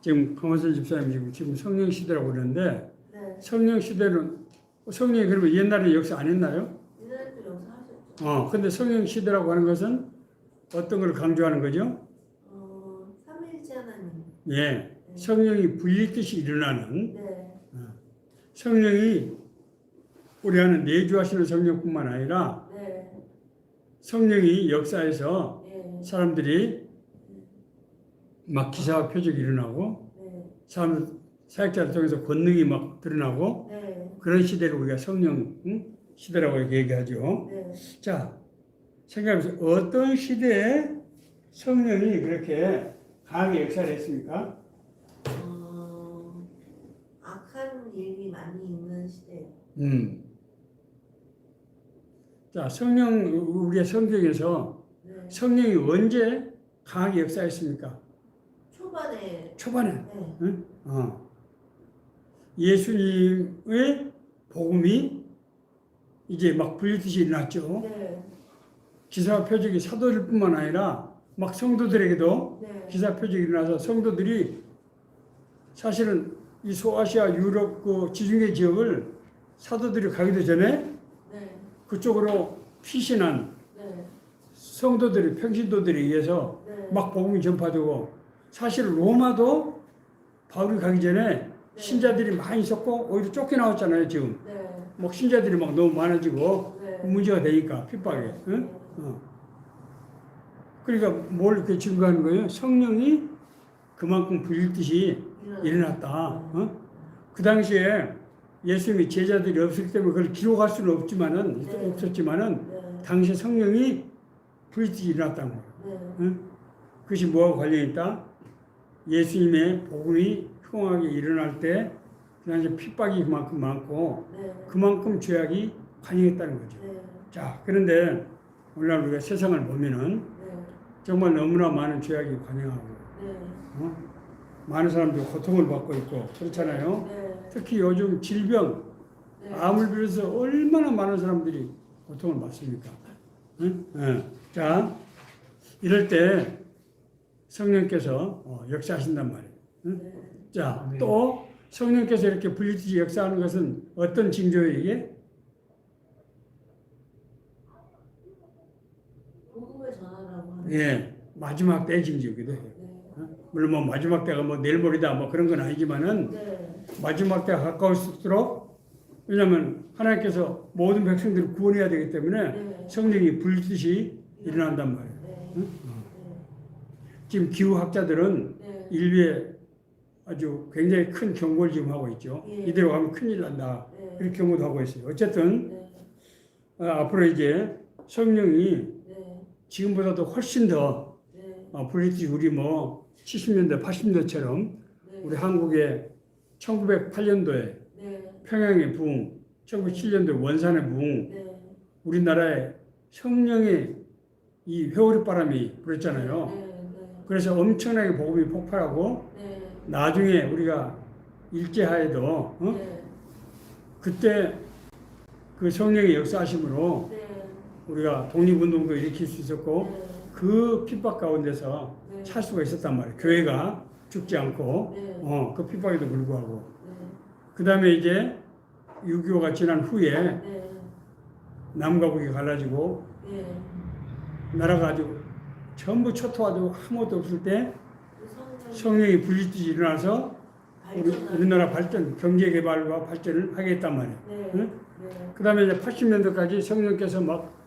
지금 강원선 집사님 지금 성령 시대라고 그러는데 네. 성령 시대는 성령이 그러면 옛날에 역사 안 했나요? 옛날에도 역사하셨죠. 근데 성령 시대라고 하는 것은 어떤 걸 강조하는 거죠? 삼위일체 하나님. 예. 성령이 불리듯이 일어나는 네. 성령이 우리 안에 내주하시는 성령뿐만 아니라 네. 성령이 역사에서 네. 사람들이 막 기사와 표적이 일어나고 네. 사역자를 통해서 권능이 막 드러나고 네. 그런 시대를 우리가 성령 시대라고 이렇게 얘기하죠. 네. 자, 생각해보세요. 어떤 시대에 성령이 그렇게 강하게 역사를 했습니까? 악한 일이 많이 있는 시대. 자, 우리의 성경에서 네. 성령이 언제 강하게 역사했습니까? 초반에. 네. 네. 예수님의 복음이 이제 막 불리듯이 일어났죠. 네. 기사와 표적이 사도들뿐만 아니라 막 성도들에게도 네. 기사 표적이 일어나서 성도들이 사실은 이 소아시아 유럽 그 지중해 지역을 사도들이 가기도 전에 네. 그쪽으로 피신한 네. 성도들이 평신도들에 의해서 네. 막 복음이 전파되고 사실 로마도 바울이 가기 전에 신자들이 많이 있었고 오히려 쫓겨나왔잖아요 지금. 네. 막 신자들이 막 너무 많아지고 네. 문제가 되니까 핍박에. 응? 그러니까 뭘 이렇게 증거하는 거예요? 성령이 그만큼 불일듯이 일어났다. 그 당시에 예수님이 제자들이 없을 때문에 그걸 기록할 수는 없지만은 네. 없었지만은 네. 당시 성령이 불일듯이 일어났다는 거예요. 네. 응? 그것이 뭐와 관련이 있다? 예수님의 복음이 흉하게 일어날 때 그 당시 핍박이 그만큼 많고 네. 그만큼 죄악이 관영했다는 거죠. 네. 자, 그런데 오늘날 우리가 세상을 보면은 네. 정말 너무나 많은 죄악이 관영하고 네. 많은 사람들이 고통을 받고 있고 그렇잖아요. 네. 특히 요즘 질병, 네. 암을 비롯해서 얼마나 많은 사람들이 고통을 받습니까? 응? 자, 이럴 때 성령께서 역사하신단 말이에요. 응? 네. 자, 또 성령께서 이렇게 불리듯이 역사하는 것은 어떤 징조예요, 이게? 복음을 전하라고 하는. 예, 마지막 때의 징조이기도 해요. 네. 물론 뭐 마지막 때가 뭐 내일 모레다 뭐 그런 건 아니지만은 네. 마지막 때가 가까울수록 왜냐하면 하나님께서 모든 백성들을 구원해야 되기 때문에 네. 성령이 불듯이 일어난단 말이에요. 네. 응? 네. 지금 기후학자들은 네. 인류에 아주 굉장히 큰 경고를 지금 하고 있죠. 예. 이대로 가면 큰일 난다. 네. 이렇게 경고도 하고 있어요. 어쨌든 네. 앞으로 이제 성령이 네. 지금보다도 훨씬 더 네. 불리듯이 우리 뭐 70년대, 80년대처럼 네. 우리 한국의 1908년도에 네. 평양의 부흥, 1907년도에 원산의 부흥, 네. 우리나라에 성령의 이 회오리 바람이 불었잖아요. 네. 네. 그래서 엄청나게 복음이 폭발하고 네. 나중에 우리가 일제하에도 네. 그때 그 성령의 역사하심으로 네. 우리가 독립운동도 일으킬 수 있었고 네. 그 핍박 가운데서 네. 살 수가 있었단 말이에요. 교회가 죽지 않고 네. 그 핍박에도 불구하고 네. 그 다음에 이제 6.25가 지난 후에 네. 남과 북이 갈라지고 네. 나라가 아주 전부 초토화되고 아무것도 없을 때 성령 성령이 불리듯이 일어나서 발전하는. 우리나라 발전, 경제 개발과 발전을 하겠단 말이에요. 네. 응? 네. 그 다음에 이제 80년대까지 성령께서 막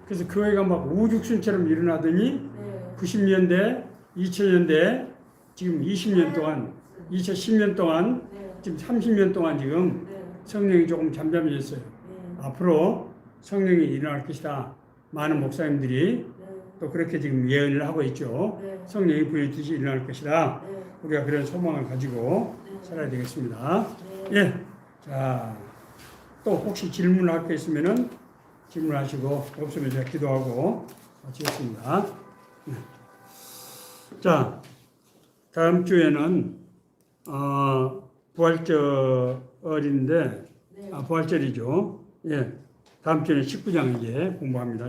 그래서 교회가 막 우죽순처럼 일어나더니 네. 90년대, 2000년대 지금 20년 동안 2010년 동안 네. 지금 30년 동안 지금 네. 성령이 조금 잠잠해졌어요. 네. 앞으로 성령이 일어날 것이다. 많은 목사님들이 네. 또 그렇게 지금 예언을 하고 있죠. 네. 성령이 불듯이 일어날 것이다. 네. 우리가 그런 소망을 가지고 네. 살아야 되겠습니다. 네. 예. 자, 또 혹시 질문할 게 있으면은 질문하시고 없으면 제가 기도하고 마치겠습니다. 네. 자, 다음 주에는 부활절인데 네. 부활절이죠. 예. 다음 주에는 19장 이제 공부합니다.